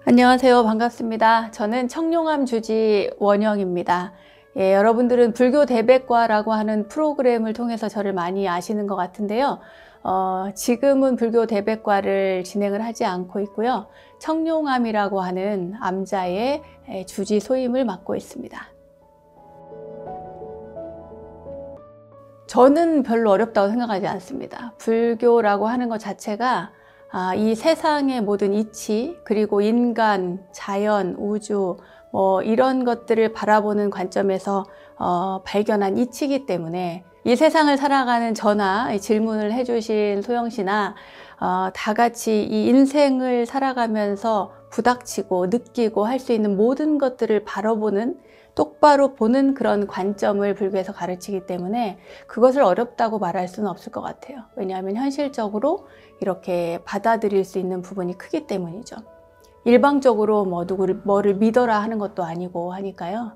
안녕하세요. 반갑습니다. 저는 청룡암 주지 원영입니다. 여러분들은 불교 대백과라고 하는 프로그램을 통해서 저를 많이 아시는 것 같은데요. 지금은 불교 대백과를 진행을 하지 않고 있고요. 청룡암이라고 하는 암자의 주지 소임을 맡고 있습니다. 저는 별로 어렵다고 생각하지 않습니다. 불교라고 하는 것 자체가 이 세상의 모든 이치, 그리고 인간, 자연, 우주 이런 것들을 바라보는 관점에서 발견한 이치이기 때문에 이 세상을 살아가는 저나 질문을 해주신 소영 씨나 다 같이 이 인생을 살아가면서 부닥치고 느끼고 할 수 있는 모든 것들을 바라보는, 똑바로 보는 그런 관점을 불교에서 가르치기 때문에 그것을 어렵다고 말할 수는 없을 것 같아요. 왜냐하면 현실적으로 이렇게 받아들일 수 있는 부분이 크기 때문이죠. 일방적으로 뭐를 믿어라 하는 것도 아니고 하니까요.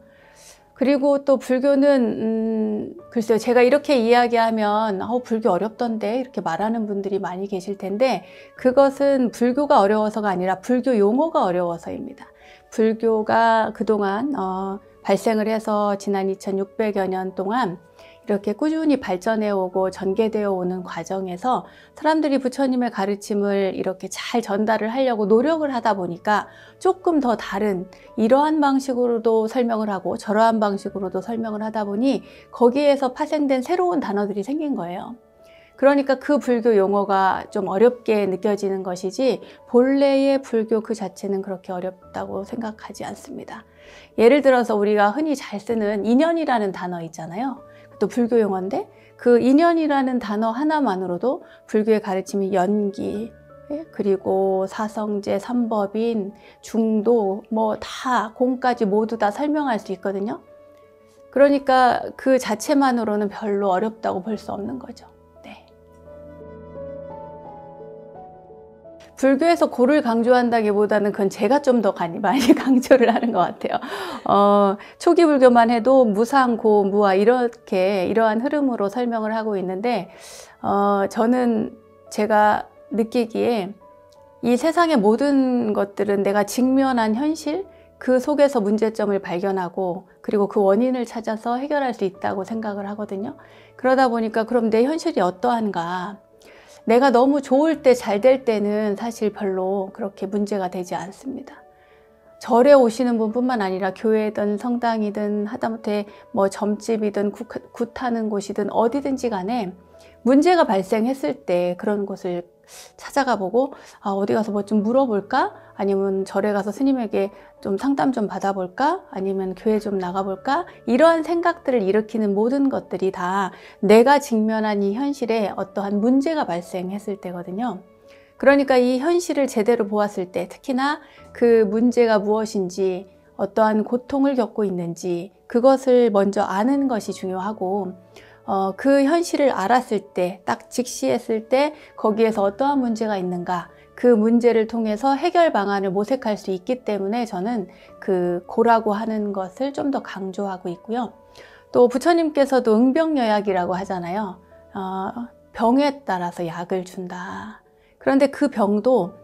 그리고 또 불교는 글쎄요, 제가 이렇게 이야기하면 불교 어렵던데 이렇게 말하는 분들이 많이 계실 텐데, 그것은 불교가 어려워서가 아니라 불교 용어가 어려워서입니다. 불교가 그동안 발생을 해서 지난 2600여 년 동안 이렇게 꾸준히 발전해 오고 전개되어 오는 과정에서 사람들이 부처님의 가르침을 이렇게 잘 전달을 하려고 노력을 하다 보니까 조금 더 다른 이러한 방식으로도 설명을 하고 저러한 방식으로도 설명을 하다 보니 거기에서 파생된 새로운 단어들이 생긴 거예요. 그러니까 그 불교 용어가 좀 어렵게 느껴지는 것이지 본래의 불교 그 자체는 그렇게 어렵다고 생각하지 않습니다. 예를 들어서 우리가 흔히 잘 쓰는 인연이라는 단어 있잖아요. 또 불교 용어인데 그 인연이라는 단어 하나만으로도 불교의 가르침이 연기, 그리고 사성제, 삼법인, 중도 다 공까지 모두 다 설명할 수 있거든요. 그러니까 그 자체만으로는 별로 어렵다고 볼 수 없는 거죠. 불교에서 고를 강조한다기보다는 그건 제가 좀 더 많이 강조를 하는 것 같아요. 초기 불교만 해도 무상, 고, 무아 이러한 흐름으로 설명을 하고 있는데 저는 제가 느끼기에 이 세상의 모든 것들은 내가 직면한 현실, 그 속에서 문제점을 발견하고 그리고 그 원인을 찾아서 해결할 수 있다고 생각을 하거든요. 그러다 보니까 그럼 내 현실이 어떠한가? 내가 너무 좋을 때, 잘 될 때는 사실 별로 그렇게 문제가 되지 않습니다. 절에 오시는 분뿐만 아니라 교회든 성당이든 하다못해 점집이든 굿하는 곳이든 어디든지 간에 문제가 발생했을 때 그런 곳을 찾아가 보고 어디 가서 뭐 좀 물어볼까? 아니면 절에 가서 스님에게 좀 상담 좀 받아볼까? 아니면 교회 좀 나가볼까? 이러한 생각들을 일으키는 모든 것들이 다 내가 직면한 이 현실에 어떠한 문제가 발생했을 때거든요. 그러니까 이 현실을 제대로 보았을 때, 특히나 그 문제가 무엇인지, 어떠한 고통을 겪고 있는지 그것을 먼저 아는 것이 중요하고, 그 현실을 알았을 때, 딱 직시했을 때 거기에서 어떠한 문제가 있는가, 그 문제를 통해서 해결 방안을 모색할 수 있기 때문에 저는 그 고라고 하는 것을 좀 더 강조하고 있고요. 또 부처님께서도 응병여약이라고 하잖아요. 병에 따라서 약을 준다. 그런데 그 병도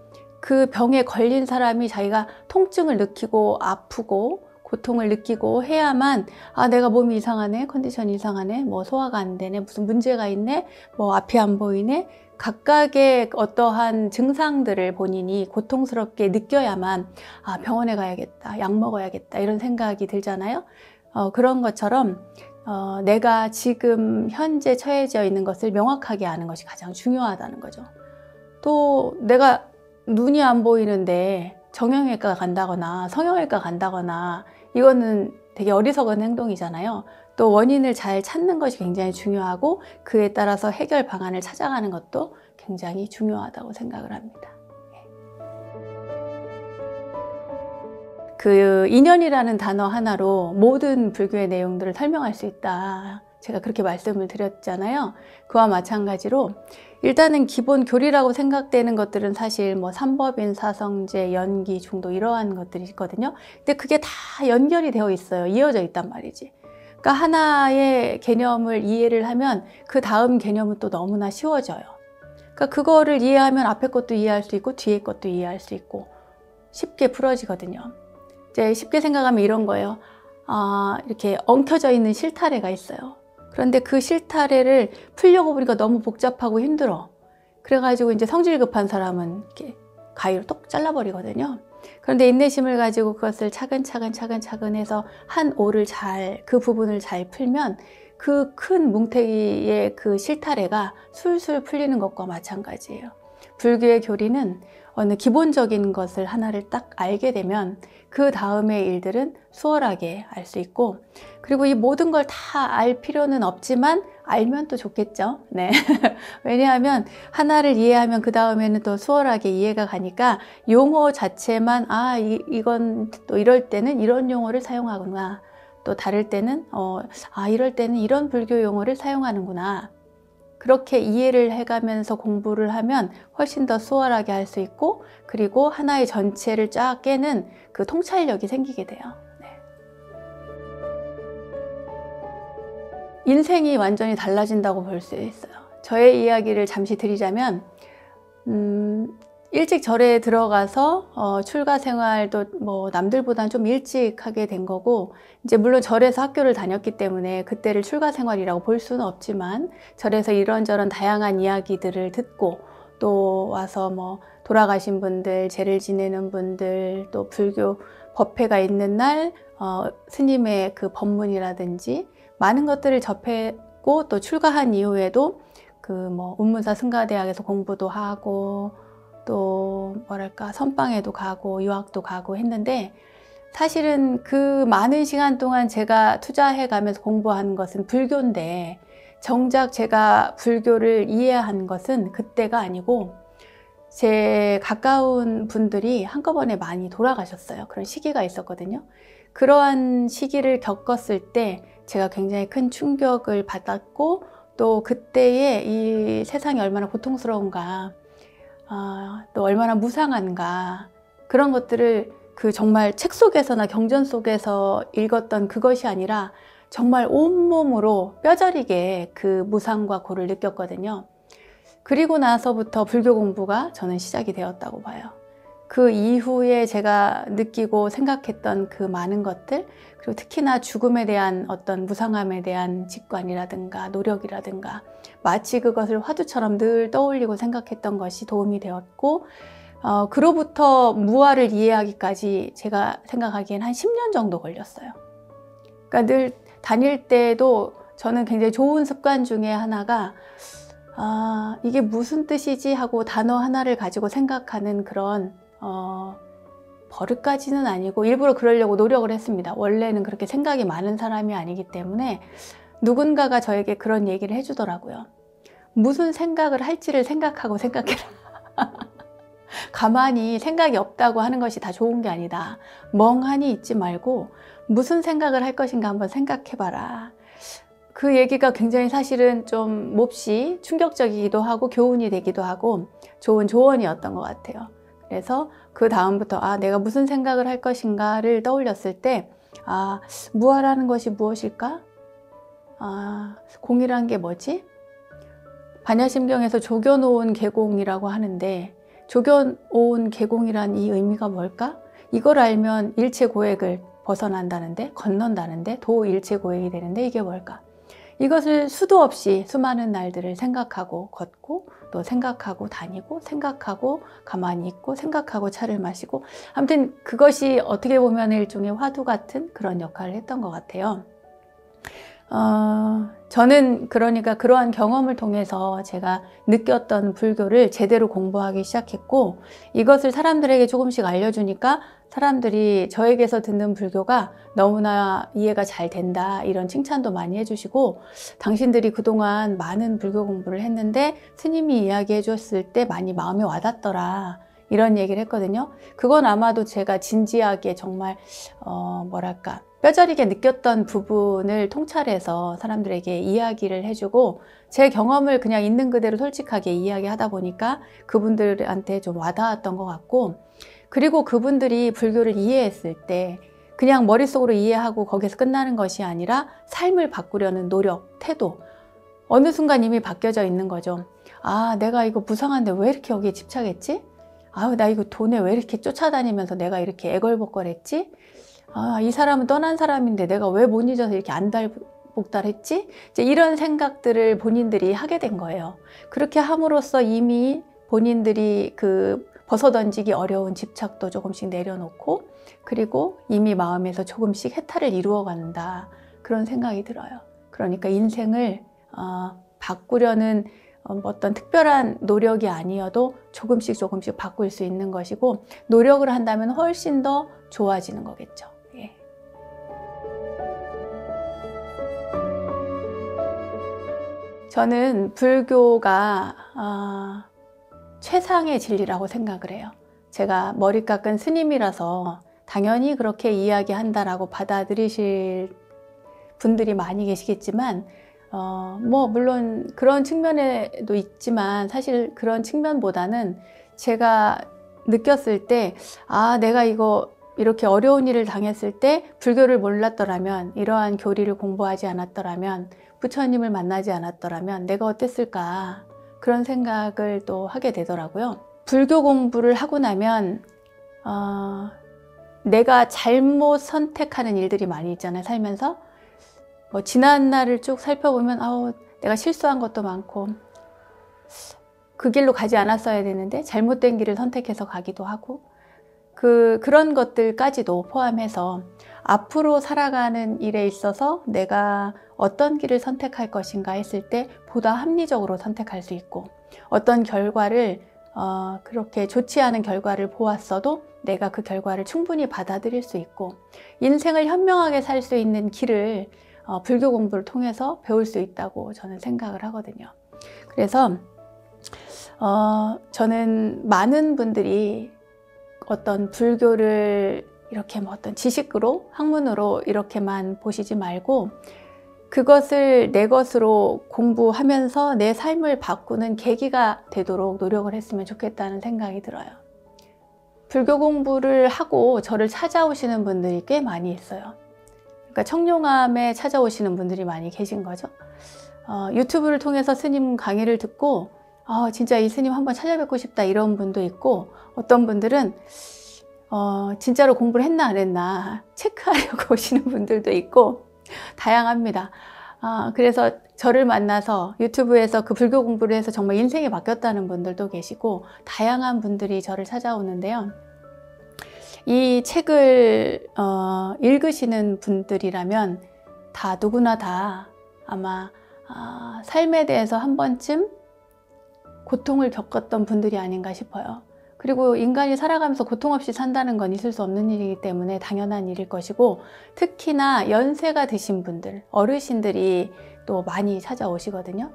그 병에 걸린 사람이 자기가 통증을 느끼고 아프고 고통을 느끼고 해야만 내가 몸이 이상하네, 컨디션이 이상하네, 소화가 안 되네, 무슨 문제가 있네, 앞이 안 보이네, 각각의 어떠한 증상들을 본인이 고통스럽게 느껴야만 병원에 가야겠다, 약 먹어야겠다 이런 생각이 들잖아요. 그런 것처럼 내가 지금 현재 처해져 있는 것을 명확하게 아는 것이 가장 중요하다는 거죠. 또 내가 눈이 안 보이는데 정형외과 간다거나 성형외과 간다거나 이거는 되게 어리석은 행동이잖아요. 또 원인을 잘 찾는 것이 굉장히 중요하고 그에 따라서 해결 방안을 찾아가는 것도 굉장히 중요하다고 생각을 합니다. 그 인연이라는 단어 하나로 모든 불교의 내용들을 설명할 수 있다. 제가 그렇게 말씀을 드렸잖아요. 그와 마찬가지로 일단은 기본 교리라고 생각되는 것들은 사실 삼법인, 사성제, 연기, 중도 이러한 것들이 있거든요. 근데 그게 다 연결이 되어 있어요. 이어져 있단 말이지. 그러니까 하나의 개념을 이해를 하면 그 다음 개념은 또 너무나 쉬워져요. 그러니까 그거를 이해하면 앞에 것도 이해할 수 있고 뒤에 것도 이해할 수 있고 쉽게 풀어지거든요. 이제 쉽게 생각하면 이런 거예요. 이렇게 엉켜져 있는 실타래가 있어요. 그런데 그 실타래를 풀려고 보니까 너무 복잡하고 힘들어. 그래가지고 이제 성질 급한 사람은 이렇게 가위로 똑 잘라버리거든요. 그런데 인내심을 가지고 그것을 차근차근 해서 한 올을 그 부분을 잘 풀면 그 큰 뭉태기의 그 실타래가 술술 풀리는 것과 마찬가지예요. 불교의 교리는 어느 기본적인 것을 하나를 딱 알게 되면 그 다음의 일들은 수월하게 알 수 있고, 그리고 이 모든 걸 다 알 필요는 없지만 알면 또 좋겠죠. 네. 왜냐하면 하나를 이해하면 그 다음에는 또 수월하게 이해가 가니까 용어 자체만 이건 또 이럴 때는 이런 용어를 사용하구나, 또 다를 때는 이럴 때는 이런 불교 용어를 사용하는구나, 그렇게 이해를 해가면서 공부를 하면 훨씬 더 수월하게 할 수 있고, 그리고 하나의 전체를 쫙 깨는 그 통찰력이 생기게 돼요. 네. 인생이 완전히 달라진다고 볼 수 있어요. 저의 이야기를 잠시 드리자면, 일찍 절에 들어가서 출가 생활도 뭐 남들보다는 좀 일찍 하게 된 거고, 이제 물론 절에서 학교를 다녔기 때문에 그때를 출가 생활이라고 볼 수는 없지만, 절에서 이런저런 다양한 이야기들을 듣고, 또 와서 뭐 돌아가신 분들, 제를 지내는 분들, 또 불교 법회가 있는 날 스님의 그 법문이라든지 많은 것들을 접했고, 또 출가한 이후에도 그 뭐 운문사 승가대학에서 공부도 하고, 또 뭐랄까 선방에도 가고 유학도 가고 했는데, 사실은 그 많은 시간 동안 제가 투자해 가면서 공부한 것은 불교인데, 정작 제가 불교를 이해한 것은 그때가 아니고, 제 가까운 분들이 한꺼번에 많이 돌아가셨어요. 그런 시기가 있었거든요. 그러한 시기를 겪었을 때 제가 굉장히 큰 충격을 받았고, 또 그때의 이 세상이 얼마나 고통스러운가, 또 얼마나 무상한가, 그런 것들을 그 정말 책 속에서나 경전 속에서 읽었던 그것이 아니라 정말 온몸으로 뼈저리게 그 무상과 고를 느꼈거든요. 그리고 나서부터 불교 공부가 저는 시작이 되었다고 봐요. 그 이후에 제가 느끼고 생각했던 그 많은 것들, 그리고 특히나 죽음에 대한 어떤 무상함에 대한 직관이라든가 노력이라든가, 마치 그것을 화두처럼 늘 떠올리고 생각했던 것이 도움이 되었고, 그로부터 무아를 이해하기까지 제가 생각하기엔 한 10년 정도 걸렸어요. 그러니까 늘 다닐 때도 저는 굉장히 좋은 습관 중에 하나가 이게 무슨 뜻이지 하고 단어 하나를 가지고 생각하는 그런 버릇까지는 아니고 일부러 그러려고 노력을 했습니다. 원래는 그렇게 생각이 많은 사람이 아니기 때문에. 누군가가 저에게 그런 얘기를 해주더라고요. 무슨 생각을 할지를 생각하고 생각해라. 가만히 생각이 없다고 하는 것이 다 좋은 게 아니다. 멍하니 있지 말고 무슨 생각을 할 것인가 한번 생각해봐라. 그 얘기가 굉장히 사실은 좀 몹시 충격적이기도 하고 교훈이 되기도 하고 좋은 조언이었던 것 같아요. 그래서 그 다음부터 내가 무슨 생각을 할 것인가를 떠올렸을 때 무아라는 것이 무엇일까? 공이란 게 뭐지? 반야심경에서 조견오온 계공이라고 하는데, 조견오온 계공이란 이 의미가 뭘까? 이걸 알면 일체고액을 벗어난다는데, 건넌다는데, 도일체고액이 되는데 이게 뭘까? 이것을 수도 없이 수많은 날들을 생각하고 걷고, 또 생각하고 다니고, 생각하고 가만히 있고, 생각하고 차를 마시고, 아무튼 그것이 어떻게 보면 일종의 화두 같은 그런 역할을 했던 것 같아요. 저는 그러니까 그러한 경험을 통해서 제가 느꼈던 불교를 제대로 공부하기 시작했고, 이것을 사람들에게 조금씩 알려주니까 사람들이 저에게서 듣는 불교가 너무나 이해가 잘 된다, 이런 칭찬도 많이 해주시고, 당신들이 그동안 많은 불교 공부를 했는데 스님이 이야기해 줬을 때 많이 마음에 와닿더라, 이런 얘기를 했거든요. 그건 아마도 제가 진지하게 정말 뭐랄까 뼈저리게 느꼈던 부분을 통찰해서 사람들에게 이야기를 해주고, 제 경험을 그냥 있는 그대로 솔직하게 이야기하다 보니까 그분들한테 좀 와닿았던 것 같고, 그리고 그분들이 불교를 이해했을 때 그냥 머릿속으로 이해하고 거기서 끝나는 것이 아니라 삶을 바꾸려는 노력, 태도, 어느 순간 이미 바뀌어져 있는 거죠. 내가 이거 무상한데 왜 이렇게 여기에 집착했지? 아우, 나 이거 돈에 왜 이렇게 쫓아다니면서 내가 이렇게 애걸복걸했지? 아, 이 사람은 떠난 사람인데 내가 왜 못 잊어서 이렇게 안달복달했지? 이제 이런 생각들을 본인들이 하게 된 거예요. 그렇게 함으로써 이미 본인들이 그 벗어던지기 어려운 집착도 조금씩 내려놓고, 그리고 이미 마음에서 조금씩 해탈을 이루어간다, 그런 생각이 들어요. 그러니까 인생을 바꾸려는 어떤 특별한 노력이 아니어도 조금씩 조금씩 바꿀 수 있는 것이고, 노력을 한다면 훨씬 더 좋아지는 거겠죠. 예. 저는 불교가 최상의 진리라고 생각을 해요. 제가 머리 깎은 스님이라서 당연히 그렇게 이야기한다라고 받아들이실 분들이 많이 계시겠지만, 뭐 물론 그런 측면에도 있지만, 사실 그런 측면보다는 제가 느꼈을 때, 아, 내가 이거 이렇게 어려운 일을 당했을 때 불교를 몰랐더라면, 이러한 교리를 공부하지 않았더라면, 부처님을 만나지 않았더라면 내가 어땠을까, 그런 생각을 또 하게 되더라고요. 불교 공부를 하고 나면 내가 잘못 선택하는 일들이 많이 있잖아요, 살면서. 뭐 지난 날을 쭉 살펴보면 내가 실수한 것도 많고, 그 길로 가지 않았어야 되는데 잘못된 길을 선택해서 가기도 하고, 그런 것들까지도 포함해서 앞으로 살아가는 일에 있어서 내가 어떤 길을 선택할 것인가 했을 때 보다 합리적으로 선택할 수 있고, 어떤 결과를 그렇게 좋지 않은 결과를 보았어도 내가 그 결과를 충분히 받아들일 수 있고, 인생을 현명하게 살 수 있는 길을 불교 공부를 통해서 배울 수 있다고 저는 생각을 하거든요. 그래서 저는 많은 분들이 어떤 불교를 이렇게 뭐 어떤 지식으로, 학문으로 이렇게만 보시지 말고, 그것을 내 것으로 공부하면서 내 삶을 바꾸는 계기가 되도록 노력을 했으면 좋겠다는 생각이 들어요. 불교 공부를 하고 저를 찾아오시는 분들이 꽤 많이 있어요. 그러니까 청룡암에 찾아오시는 분들이 많이 계신 거죠. 유튜브를 통해서 스님 강의를 듣고 진짜 이 스님 한번 찾아뵙고 싶다, 이런 분도 있고, 어떤 분들은 진짜로 공부를 했나 안 했나 체크하려고 오시는 분들도 있고, 다양합니다. 그래서 저를 만나서 유튜브에서 그 불교 공부를 해서 정말 인생이 바뀌었다는 분들도 계시고, 다양한 분들이 저를 찾아오는데요. 이 책을 읽으시는 분들이라면 누구나 다 아마 삶에 대해서 한 번쯤 고통을 겪었던 분들이 아닌가 싶어요. 그리고 인간이 살아가면서 고통 없이 산다는 건 있을 수 없는 일이기 때문에 당연한 일일 것이고, 특히나 연세가 드신 분들, 어르신들이 또 많이 찾아오시거든요.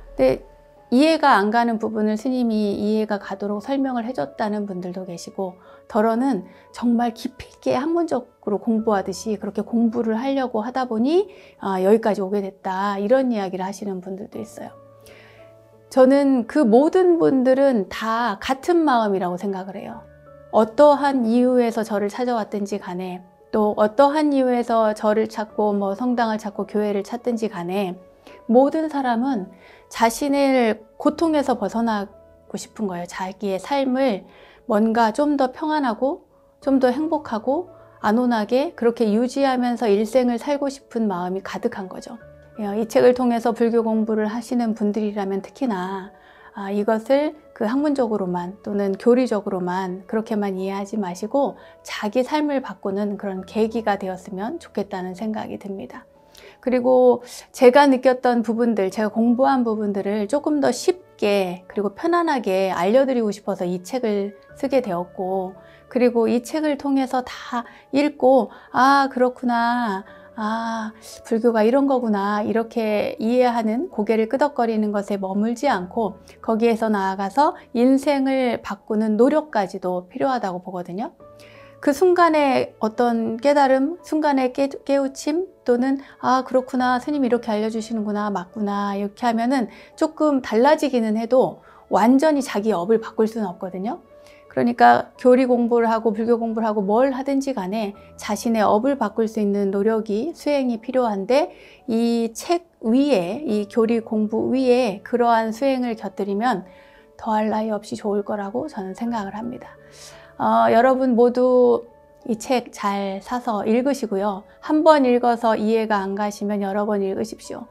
근데 이해가 안 가는 부분을 스님이 이해가 가도록 설명을 해줬다는 분들도 계시고, 더러는 정말 깊이 있게 학문적으로 공부하듯이 그렇게 공부를 하려고 하다 보니 여기까지 오게 됐다, 이런 이야기를 하시는 분들도 있어요. 저는 그 모든 분들은 다 같은 마음이라고 생각을 해요. 어떠한 이유에서 저를 찾아왔든지 간에, 또 어떠한 이유에서 저를 찾고 뭐 성당을 찾고 교회를 찾든지 간에, 모든 사람은 자신의 고통에서 벗어나고 싶은 거예요. 자기의 삶을 뭔가 좀 더 평안하고 좀 더 행복하고 안온하게 그렇게 유지하면서 일생을 살고 싶은 마음이 가득한 거죠. 이 책을 통해서 불교 공부를 하시는 분들이라면 특히나 이것을 그 학문적으로만 또는 교리적으로만 그렇게만 이해하지 마시고 자기 삶을 바꾸는 그런 계기가 되었으면 좋겠다는 생각이 듭니다. 그리고 제가 느꼈던 부분들, 제가 공부한 부분들을 조금 더 쉽게 그리고 편안하게 알려드리고 싶어서 이 책을 쓰게 되었고, 그리고 이 책을 통해서 다 읽고 그렇구나, 불교가 이런 거구나, 이렇게 이해하는, 고개를 끄덕거리는 것에 머물지 않고 거기에서 나아가서 인생을 바꾸는 노력까지도 필요하다고 보거든요. 그 순간의 어떤 깨달음, 순간의 깨우침, 또는 그렇구나, 스님이 이렇게 알려주시는구나, 맞구나, 이렇게 하면은 조금 달라지기는 해도 완전히 자기 업을 바꿀 수는 없거든요. 그러니까 교리 공부를 하고 불교 공부를 하고 뭘 하든지 간에 자신의 업을 바꿀 수 있는 노력이, 수행이 필요한데, 이 책 위에, 이 교리 공부 위에 그러한 수행을 곁들이면 더할 나위 없이 좋을 거라고 저는 생각을 합니다. 여러분 모두 이 책 잘 사서 읽으시고요. 한 번 읽어서 이해가 안 가시면 여러 번 읽으십시오.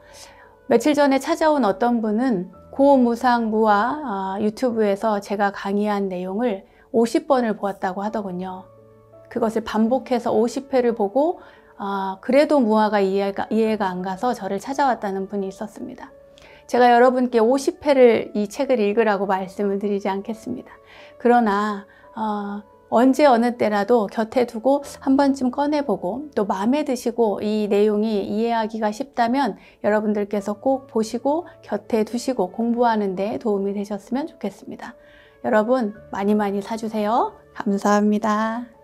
며칠 전에 찾아온 어떤 분은 고무상무화 유튜브에서 제가 강의한 내용을 50번을 보았다고 하더군요. 그것을 반복해서 50회를 보고 그래도 무화가 이해가 안 가서 저를 찾아왔다는 분이 있었습니다. 제가 여러분께 50회를 이 책을 읽으라고 말씀을 드리지 않겠습니다. 그러나 언제 어느 때라도 곁에 두고 한 번쯤 꺼내보고 또 마음에 드시고 이 내용이 이해하기가 쉽다면 여러분들께서 꼭 보시고 곁에 두시고 공부하는 데 도움이 되셨으면 좋겠습니다. 여러분 많이 사주세요. 감사합니다.